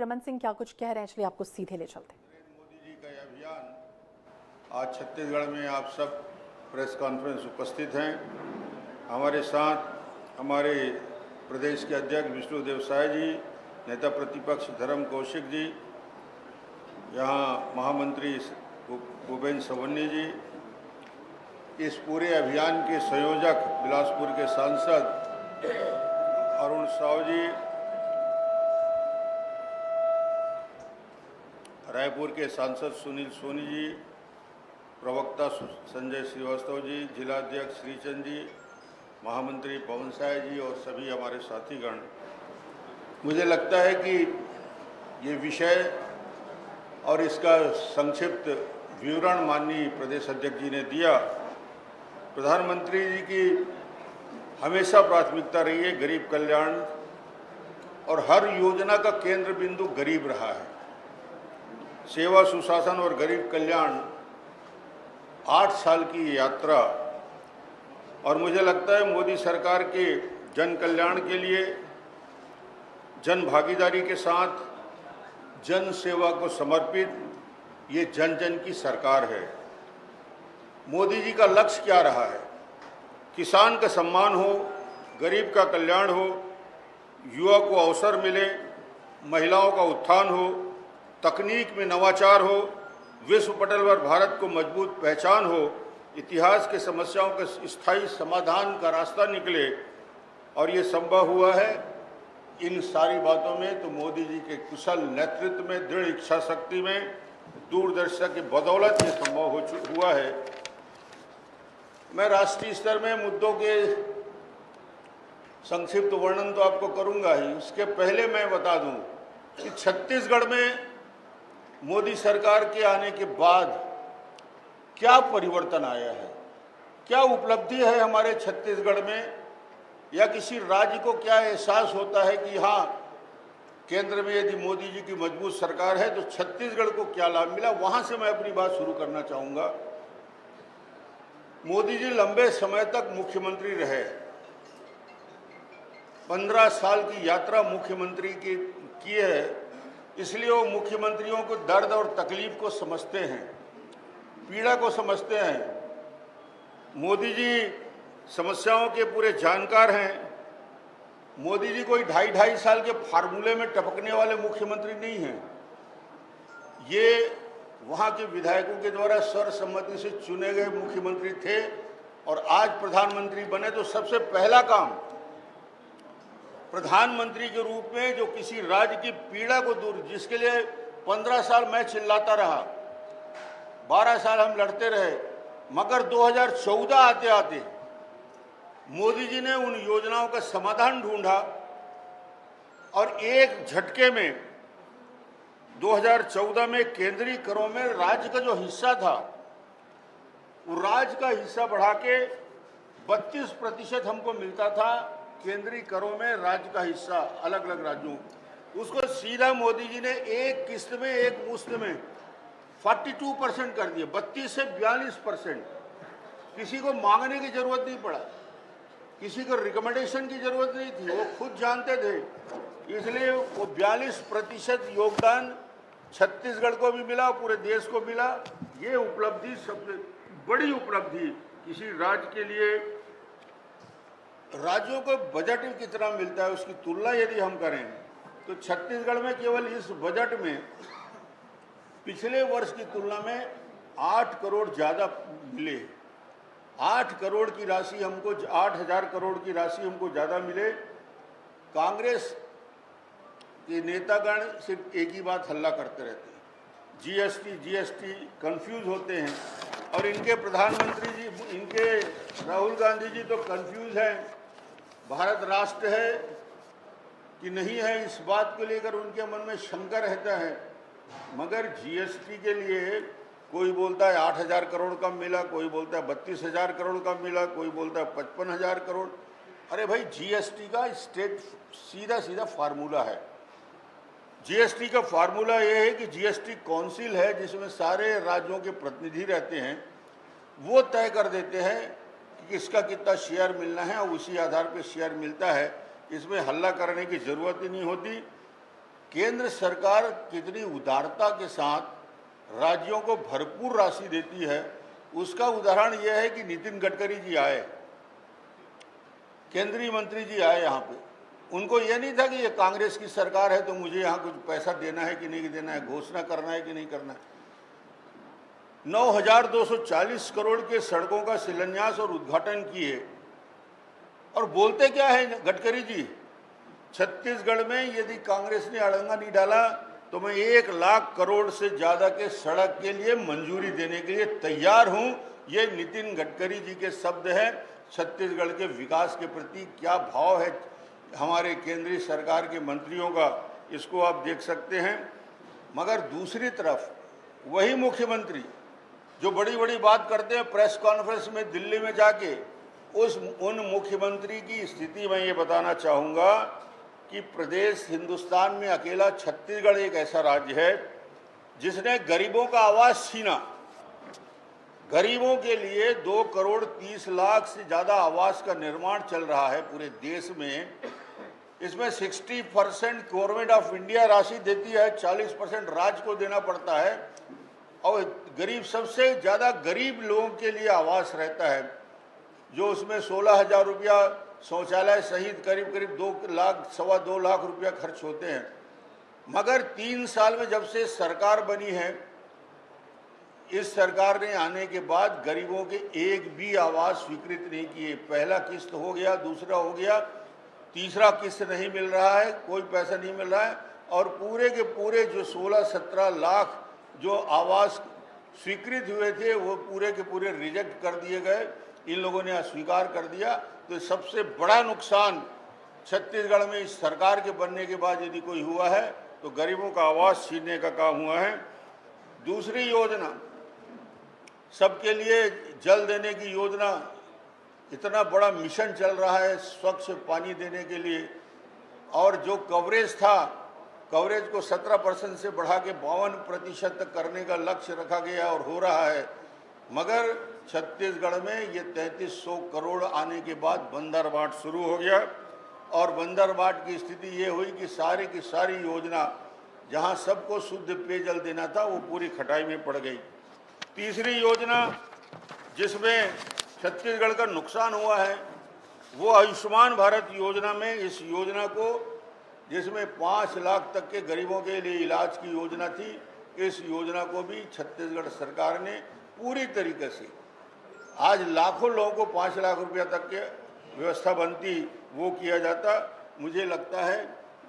रमन सिंह क्या कुछ कह रहे हैं, चलिए आपको सीधे ले चलते हैं। मोदी जी का यह अभियान आज छत्तीसगढ़ में आप सब प्रेस कॉन्फ्रेंस उपस्थित हैं। हमारे साथ हमारे प्रदेश के अध्यक्ष विष्णुदेव साय जी, नेता प्रतिपक्ष धर्म कौशिक जी, यहाँ महामंत्री भूपेन्द्र सवन्नी जी, इस पूरे अभियान के संयोजक बिलासपुर के सांसद अरुण साव जी, रायपुर के सांसद सुनील सोनी जी, प्रवक्ता संजय श्रीवास्तव जी, जिलाध्यक्ष श्रीचंद जी, महामंत्री पवन साय जी और सभी हमारे साथीगण। मुझे लगता है कि ये विषय और इसका संक्षिप्त विवरण माननीय प्रदेश अध्यक्ष जी ने दिया। प्रधानमंत्री जी की हमेशा प्राथमिकता रही है गरीब कल्याण और हर योजना का केंद्र बिंदु गरीब रहा है। सेवा, सुशासन और गरीब कल्याण 8 साल की यात्रा, और मुझे लगता है मोदी सरकार के जन कल्याण के लिए जन भागीदारी के साथ जन सेवा को समर्पित ये जन जन की सरकार है। मोदी जी का लक्ष्य क्या रहा है? किसान का सम्मान हो, गरीब का कल्याण हो, युवा को अवसर मिले, महिलाओं का उत्थान हो, तकनीक में नवाचार हो, विश्व पटल पर भारत को मजबूत पहचान हो, इतिहास के समस्याओं के स्थायी समाधान का रास्ता निकले, और ये संभव हुआ है इन सारी बातों में तो मोदी जी के कुशल नेतृत्व में, दृढ़ इच्छा शक्ति में, दूरदर्शिता की बदौलत ये संभव हुआ है। मैं राष्ट्रीय स्तर में मुद्दों के संक्षिप्त वर्णन तो आपको करूंगा ही, उसके पहले मैं बता दूं कि छत्तीसगढ़ में मोदी सरकार के आने के बाद क्या परिवर्तन आया है, क्या उपलब्धि है हमारे छत्तीसगढ़ में, या किसी राज्य को क्या एहसास होता है कि हाँ, केंद्र में यदि मोदी जी की मजबूत सरकार है तो छत्तीसगढ़ को क्या लाभ मिला, वहां से मैं अपनी बात शुरू करना चाहूंगा। मोदी जी लंबे समय तक मुख्यमंत्री रहे, 15 साल की यात्रा मुख्यमंत्री की है, इसलिए वो मुख्यमंत्रियों को दर्द और तकलीफ को समझते हैं, पीड़ा को समझते हैं। मोदी जी समस्याओं के पूरे जानकार हैं। मोदी जी कोई 2.5 साल के फार्मूले में टपकने वाले मुख्यमंत्री नहीं हैं। ये वहाँ के विधायकों के द्वारा सर्वसम्मति से चुने गए मुख्यमंत्री थे, और आज प्रधानमंत्री बने तो सबसे पहला काम प्रधानमंत्री के रूप में जो किसी राज्य की पीड़ा को दूर, जिसके लिए 15 साल मैं चिल्लाता रहा, 12 साल हम लड़ते रहे, मगर 2014 आते आते मोदी जी ने उन योजनाओं का समाधान ढूंढा, और एक झटके में 2014 में केंद्रीय करों में राज्य का जो हिस्सा था, वो राज्य का हिस्सा बढ़ा के 32% हमको मिलता था केंद्रीय करों में राज्य का हिस्सा अलग अलग राज्यों, उसको सीधा मोदी जी ने एक किस्त में, एक मुश्त में 42% कर दिया, 32 से 42%। किसी को मांगने की जरूरत नहीं पड़ा, किसी को रिकमेंडेशन की जरूरत नहीं थी, वो खुद जानते थे। इसलिए वो 42% योगदान छत्तीसगढ़ को भी मिला, पूरे देश को मिला। ये उपलब्धि सबसे बड़ी उपलब्धि किसी राज्य के लिए। राज्यों को बजट कितना मिलता है उसकी तुलना यदि हम करें तो छत्तीसगढ़ में केवल इस बजट में पिछले वर्ष की तुलना में 8 करोड़ ज़्यादा मिले। 8 करोड़ की राशि हमको, 8,000 करोड़ की राशि हमको ज़्यादा मिले। कांग्रेस के नेतागण सिर्फ एक ही बात हल्ला करते रहते हैं, जीएसटी कंफ्यूज होते हैं, और इनके प्रधानमंत्री जी, इनके राहुल गांधी जी तो कंफ्यूज हैं, भारत राष्ट्र है कि नहीं है इस बात को लेकर उनके मन में शंका रहता है। मगर जीएसटी के लिए कोई बोलता है 8,000 करोड़ का मिला, कोई बोलता है 32,000 करोड़ का मिला, कोई बोलता है 55,000 करोड़। अरे भाई, जीएसटी का स्टेट सीधा सीधा फार्मूला है। जीएसटी का फार्मूला ये है कि जीएसटी काउंसिल है जिसमें सारे राज्यों के प्रतिनिधि रहते हैं, वो तय कर देते हैं कि किसका कितना शेयर मिलना है, और उसी आधार पर शेयर मिलता है। इसमें हल्ला करने की ज़रूरत ही नहीं होती। केंद्र सरकार कितनी उदारता के साथ राज्यों को भरपूर राशि देती है, उसका उदाहरण यह है कि नितिन गडकरी जी आए, केंद्रीय मंत्री जी आए यहाँ पे। उनको यह नहीं था कि ये कांग्रेस की सरकार है तो मुझे यहाँ कुछ पैसा देना है कि नहीं देना है, घोषणा करना है कि नहीं करना है। 9,240 करोड़ के सड़कों का शिलान्यास और उद्घाटन किए। और बोलते क्या है गडकरी जी, छत्तीसगढ़ में यदि कांग्रेस ने अड़ंगा नहीं डाला तो मैं 1 लाख करोड़ से ज्यादा के सड़क के लिए मंजूरी देने के लिए तैयार हूं। ये नितिन गडकरी जी के शब्द हैं। छत्तीसगढ़ के विकास के प्रति क्या भाव है हमारे केंद्रीय सरकार के मंत्रियों का, इसको आप देख सकते हैं। मगर दूसरी तरफ वही मुख्यमंत्री जो बड़ी बड़ी बात करते हैं प्रेस कॉन्फ्रेंस में दिल्ली में जाके, उन मुख्यमंत्री की स्थिति मैं ये बताना चाहूँगा कि प्रदेश हिंदुस्तान में अकेला छत्तीसगढ़ एक ऐसा राज्य है जिसने गरीबों का आवाज छीना। गरीबों के लिए 2 करोड़ 30 लाख से ज़्यादा आवास का निर्माण चल रहा है पूरे देश में। इसमें 60% गवर्नमेंट ऑफ इंडिया राशि देती है, 40% राज्य को देना पड़ता है। और गरीब, सबसे ज़्यादा गरीब लोगों के लिए आवास रहता है, जो उसमें 16,000 रुपया शौचालय सहित करीब करीब 2 लाख सवा 2 लाख रुपया खर्च होते हैं। मगर 3 साल में जब से सरकार बनी है, इस सरकार ने आने के बाद गरीबों के एक भी आवास स्वीकृत नहीं किए। पहला किस्त हो गया, दूसरा हो गया, तीसरा किस्त नहीं मिल रहा है, कोई पैसा नहीं मिल रहा है। और पूरे के पूरे जो 16-17 लाख जो आवास स्वीकृत हुए थे वो पूरे के पूरे रिजेक्ट कर दिए गए, इन लोगों ने अस्वीकार कर दिया। तो सबसे बड़ा नुकसान छत्तीसगढ़ में इस सरकार के बनने के बाद यदि कोई हुआ है तो गरीबों का आवास छीनने का काम हुआ है। दूसरी योजना, सबके लिए जल देने की योजना, इतना बड़ा मिशन चल रहा है स्वच्छ पानी देने के लिए। और जो कवरेज था, कवरेज को 17% से बढ़ा के 52% तक करने का लक्ष्य रखा गया और हो रहा है। मगर छत्तीसगढ़ में ये 3300 करोड़ आने के बाद बंदरबाट शुरू हो गया। और बंदरबाट की स्थिति ये हुई कि सारी की सारी योजना जहां सबको शुद्ध पेयजल देना था वो पूरी खटाई में पड़ गई। तीसरी योजना जिसमें छत्तीसगढ़ का नुकसान हुआ है वो आयुष्मान भारत योजना में, इस योजना को जिसमें 5 लाख तक के गरीबों के लिए इलाज की योजना थी, इस योजना को भी छत्तीसगढ़ सरकार ने पूरी तरीके से, आज लाखों लोगों को 5 लाख रुपया तक के व्यवस्था बनती वो किया जाता। मुझे लगता है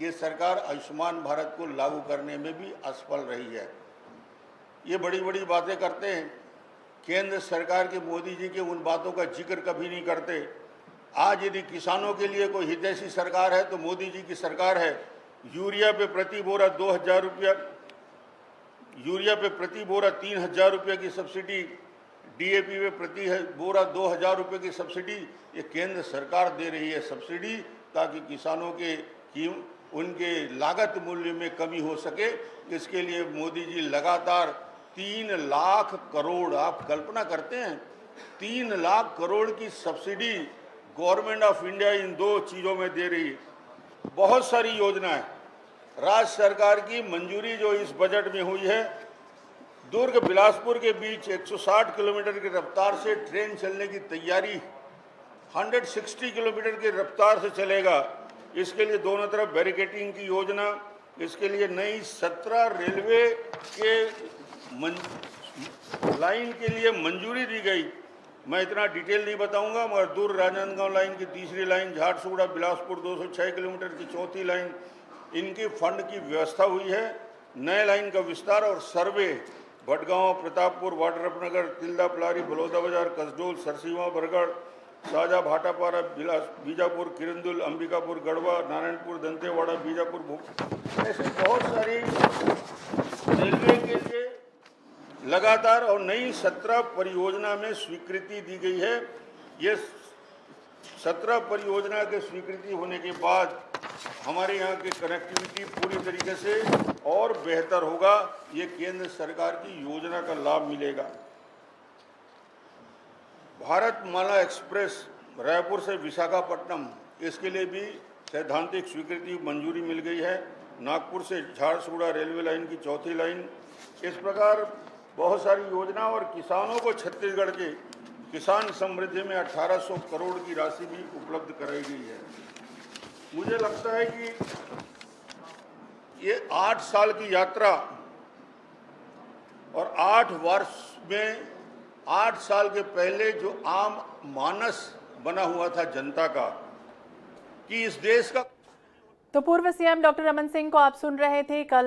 ये सरकार आयुष्मान भारत को लागू करने में भी असफल रही है। ये बड़ी बड़ी बातें करते हैं, केंद्र सरकार के मोदी जी के उन बातों का जिक्र कभी नहीं करते। आज यदि किसानों के लिए कोई हितैषी सरकार है तो मोदी जी की सरकार है। यूरिया पे प्रति बोरा 2,000 रुपया, यूरिया पे प्रति बोरा 3,000 रुपये की सब्सिडी, DAP पे प्रति बोरा 2,000 रुपये की सब्सिडी, ये केंद्र सरकार दे रही है सब्सिडी, ताकि किसानों के उनके लागत मूल्य में कमी हो सके। इसके लिए मोदी जी लगातार 3 लाख करोड़, आप कल्पना करते हैं 3 लाख करोड़ की subsidy government of India in 2 चीज़ों में दे रही है। बहुत सारी योजनाएं राज्य सरकार की मंजूरी जो इस बजट में हुई है। दुर्ग बिलासपुर के बीच 160 किलोमीटर की रफ्तार से ट्रेन चलने की तैयारी, 160 किलोमीटर की रफ्तार से चलेगा। इसके लिए दोनों तरफ बैरिकेडिंग की योजना, इसके लिए नई 17 रेलवे के लाइन के लिए मंजूरी दी गई। मैं इतना डिटेल नहीं बताऊंगा, मगर दूर राजनांदगांव लाइन की तीसरी लाइन, झारसुगुड़ा बिलासपुर 206 किलोमीटर की चौथी लाइन, इनकी फंड की व्यवस्था हुई है। नए लाइन का विस्तार और सर्वे भटगांव, प्रतापपुर, वाड्रफनगर, तिल्दा, पलारी, बलौदा बाजार, कसडोल, सरसीवा, बरगढ़, साजा, भाटापारा, बीजापुर, किरंदुल, अंबिकापुर, गढ़वा, नारायणपुर, दंतेवाड़ा, बीजापुर, ऐसे बहुत सारी रेलवे के लिए लगातार और नई 17 परियोजना में स्वीकृति दी गई है। ये 17 परियोजना के स्वीकृति होने के बाद हमारे यहाँ की कनेक्टिविटी पूरी तरीके से और बेहतर होगा। ये केंद्र सरकार की योजना का लाभ मिलेगा। भारत माला एक्सप्रेस रायपुर से विशाखापट्टनम, इसके लिए भी सैद्धांतिक स्वीकृति मंजूरी मिल गई है। नागपुर से झारसुगुड़ा रेलवे लाइन की चौथी लाइन, इस प्रकार बहुत सारी योजना और किसानों को छत्तीसगढ़ के किसान समृद्धि में 1800 करोड़ की राशि भी उपलब्ध कराई गई है। मुझे लगता है कि ये 8 साल की यात्रा और 8 वर्ष में 8 साल के पहले जो आम मानस बना हुआ था जनता का, कि इस देश का। तो पूर्व सीएम डॉक्टर रमन सिंह को आप सुन रहे थे। कल